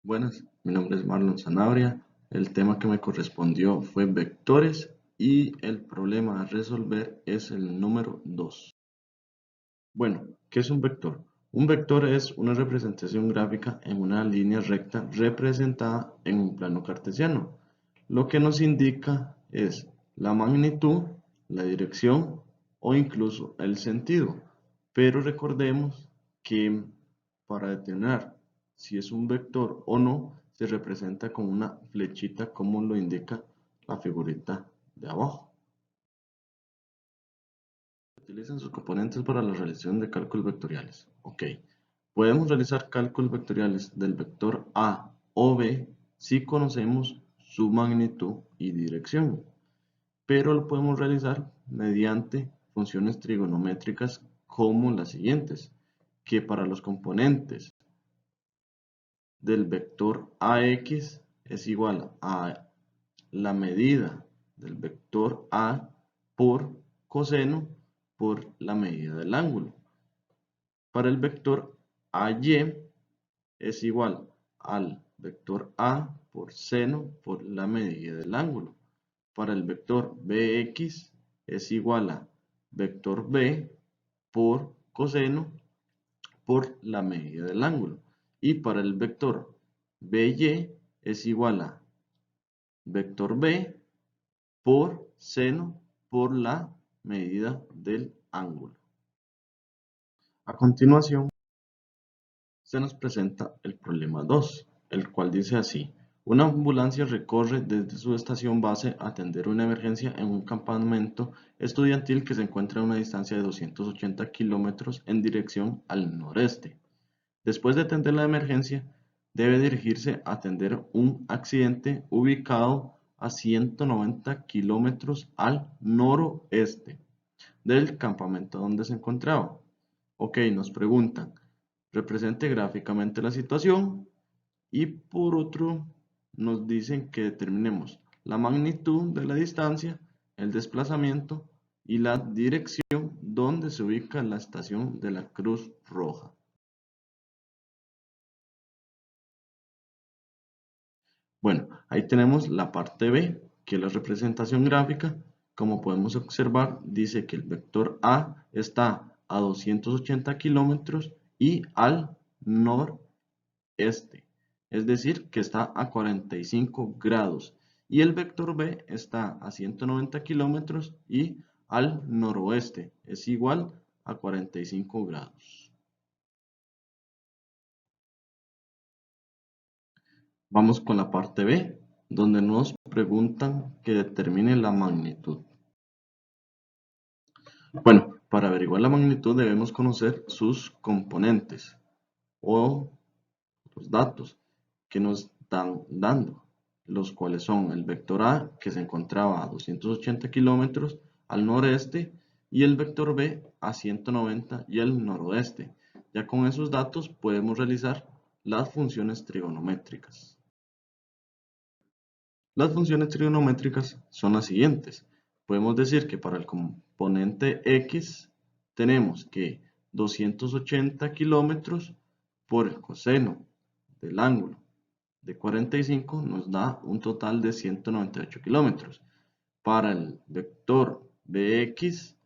Buenas, mi nombre es Marlon Sanabria. El tema que me correspondió fue vectores y el problema a resolver es el número 2. Bueno, ¿qué es un vector? Un vector es una representación gráfica en una línea recta representada en un plano cartesiano. Lo que nos indica es la magnitud, la dirección o incluso el sentido. Pero recordemos que para determinar si es un vector o no, se representa con una flechita como lo indica la figurita de abajo. Utilizan sus componentes para la realización de cálculos vectoriales. Ok, podemos realizar cálculos vectoriales del vector A o B si conocemos su magnitud y dirección, pero lo podemos realizar mediante funciones trigonométricas como las siguientes, que para los componentes del vector AX es igual a la medida del vector A por coseno por la medida del ángulo. Para el vector AY es igual al vector A por seno por la medida del ángulo. Para el vector Bx es igual a vector B por coseno por la medida del ángulo. Y para el vector By es igual a vector B por seno por la medida del ángulo. A continuación, se nos presenta el problema 2, el cual dice así: una ambulancia recorre desde su estación base a atender una emergencia en un campamento estudiantil que se encuentra a una distancia de 280 kilómetros en dirección al noreste. Después de atender la emergencia, debe dirigirse a atender un accidente ubicado a 190 kilómetros al noroeste del campamento donde se encontraba. Ok, nos preguntan, represente gráficamente la situación y por otro nos dicen que determinemos la magnitud de la distancia, el desplazamiento y la dirección donde se ubica la estación de la Cruz Roja. Bueno, ahí tenemos la parte B, que es la representación gráfica. Como podemos observar, dice que el vector A está a 280 kilómetros y al noreste, es decir, que está a 45 grados. Y el vector B está a 190 kilómetros y al noroeste, es igual a 45 grados. Vamos con la parte B, donde nos preguntan que determine la magnitud. Bueno, para averiguar la magnitud debemos conocer sus componentes o los datos que nos están dando, los cuales son el vector A, que se encontraba a 280 kilómetros al noreste, y el vector B a 190 y al noroeste. Ya con esos datos podemos realizar las funciones trigonométricas. Las funciones trigonométricas son las siguientes. Podemos decir que para el componente X tenemos que 280 kilómetros por el coseno del ángulo de 45 nos da un total de 198 kilómetros. Para el vector Bx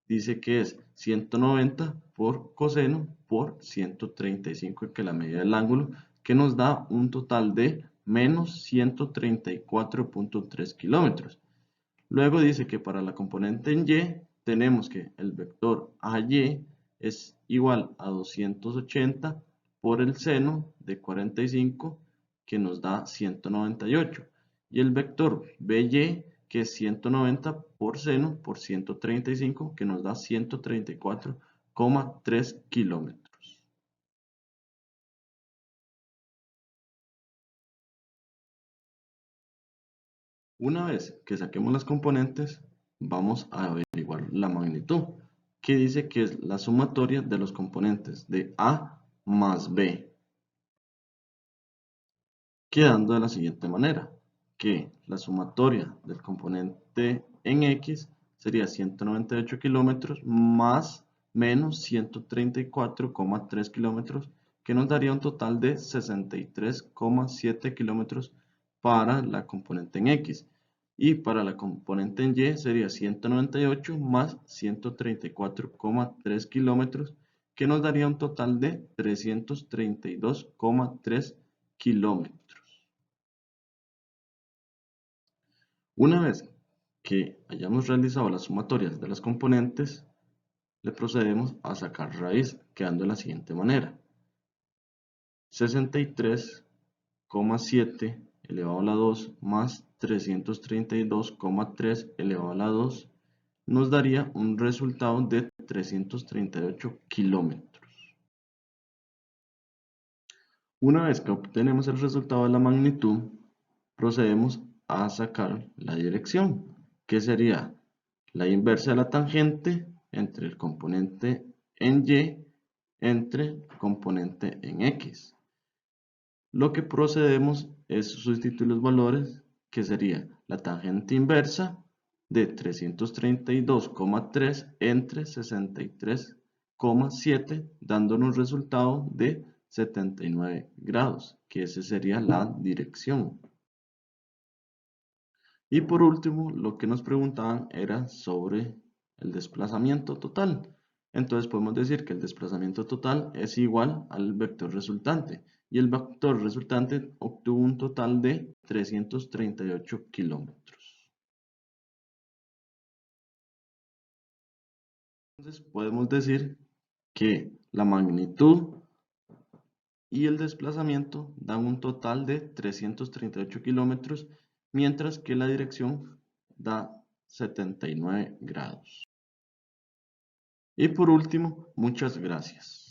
dice que es 190 por coseno por 135, que es la medida del ángulo, que nos da un total de menos 134.3 kilómetros. Luego dice que para la componente en Y tenemos que el vector AY es igual a 280 por el seno de 45, que nos da 198. Y el vector BY, que es 190 por seno por 135, que nos da 134,3 kilómetros. Una vez que saquemos las componentes, vamos a averiguar la magnitud, que dice que es la sumatoria de los componentes de A más B, quedando de la siguiente manera, que la sumatoria del componente en X sería 198 kilómetros más menos 134,3 kilómetros, que nos daría un total de 63,7 kilómetros para la componente en X. Y para la componente en Y sería 198 más 134,3 kilómetros, que nos daría un total de 332,3 kilómetros. Una vez que hayamos realizado las sumatorias de las componentes, le procedemos a sacar raíz, quedando de la siguiente manera. 63,7 elevado a la 2 más 332,3 elevado a la 2 nos daría un resultado de 338 kilómetros. Una vez que obtenemos el resultado de la magnitud, procedemos a sacar la dirección, que sería la inversa de la tangente entre el componente en Y entre el componente en X. Lo que procedemos es sustituir los valores, que sería la tangente inversa de 332,3 entre 63,7, dándonos un resultado de 79 grados, que esa sería la dirección. Y por último, lo que nos preguntaban era sobre el desplazamiento total. Entonces podemos decir que el desplazamiento total es igual al vector resultante. Y el vector resultante obtuvo un total de 338 kilómetros. Entonces podemos decir que la magnitud y el desplazamiento dan un total de 338 kilómetros, mientras que la dirección da 79 grados. Y por último, muchas gracias.